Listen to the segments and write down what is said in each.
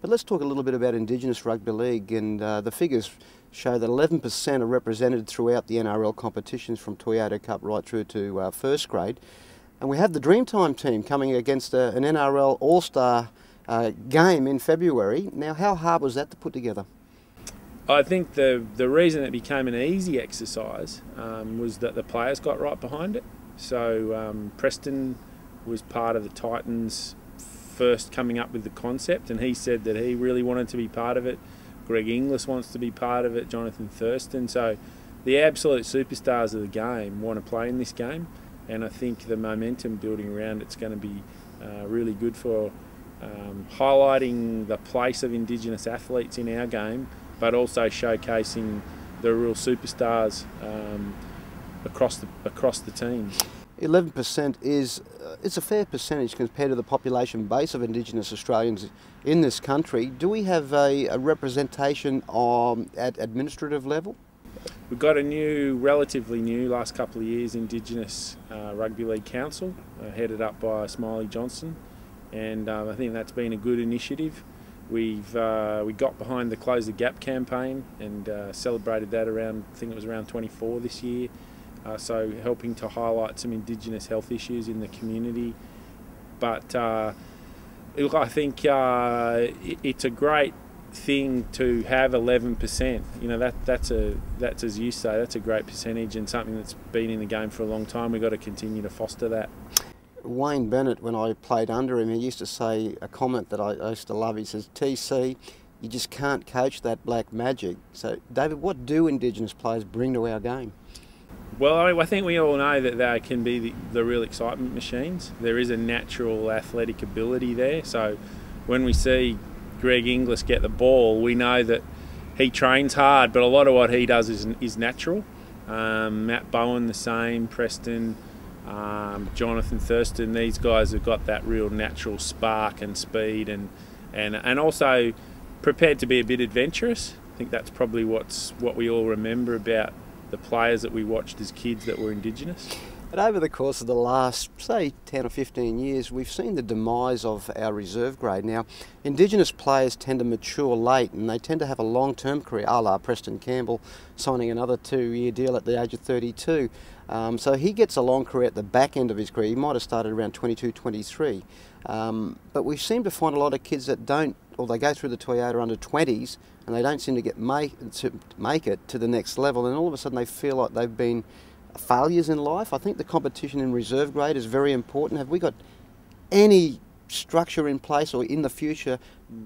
But let's talk a little bit about Indigenous Rugby League, and the figures show that 11% are represented throughout the NRL competitions from Toyota Cup right through to first grade. And we have the Dreamtime team coming against an NRL All-Star game in February. Now, how hard was that to put together? I think the reason it became an easy exercise was that the players got right behind it. So Preston was part of the Titans first coming up with the concept, and he said that he really wanted to be part of it. Greg Inglis wants to be part of it, Jonathan Thurston. So the absolute superstars of the game want to play in this game, and I think the momentum building around it's going to be really good for highlighting the place of Indigenous athletes in our game, but also showcasing the real superstars across the teams. 11% is it's a fair percentage compared to the population base of Indigenous Australians in this country. Do we have a representation at administrative level? We've got a relatively new, last couple of years, Indigenous Rugby League Council, headed up by Smiley Johnson, and I think that's been a good initiative. We got behind the Close the Gap campaign and celebrated that around, I think it was around 24 this year. So helping to highlight some Indigenous health issues in the community. But look, I think it's a great thing to have 11%. You know, that's as you say, that's a great percentage and something that's been in the game for a long time. We've got to continue to foster that. Wayne Bennett, when I played under him, he used to say a comment that I used to love. He says, "TC, you just can't coach that black magic." So, David, what do Indigenous players bring to our game? Well, I think we all know that they can be the real excitement machines. There is a natural athletic ability there. So when we see Greg Inglis get the ball, we know that he trains hard, but a lot of what he does is natural. Matt Bowen the same, Preston, Jonathan Thurston, these guys have got that real natural spark and speed and also prepared to be a bit adventurous. I think that's probably what we all remember about the players that we watched as kids that were Indigenous. But over the course of the last, say, 10 or 15 years, we've seen the demise of our reserve grade. Now, Indigenous players tend to mature late and they tend to have a long-term career, a la Preston Campbell signing another 2-year deal at the age of 32. So he gets a long career at the back end of his career. He might have started around 22, 23. But we seem to find a lot of kids that don't, or they go through the Toyota under 20s and they don't seem to make it to the next level, and all of a sudden they feel like they've been failures in life. I think the competition in reserve grade is very important. Have we got any structure in place or in the future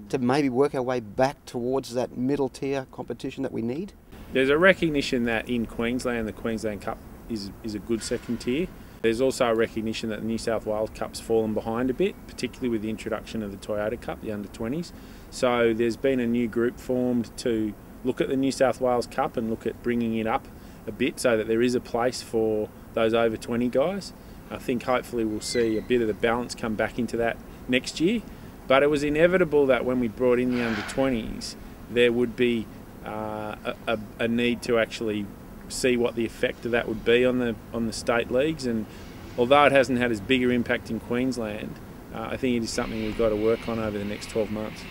to maybe work our way back towards that middle tier competition that we need? There's a recognition that in Queensland the Queensland Cup is a good second tier. There's also a recognition that the New South Wales Cup's fallen behind a bit, particularly with the introduction of the Toyota Cup, the under-20s. So there's been a new group formed to look at the New South Wales Cup and look at bringing it up a bit so that there is a place for those over 20 guys. I think hopefully we'll see a bit of the balance come back into that next year. But it was inevitable that when we brought in the under-20s, there would be a need to actually see what the effect of that would be on the state leagues. And although it hasn't had as big an impact in Queensland, I think it is something we've got to work on over the next 12 months.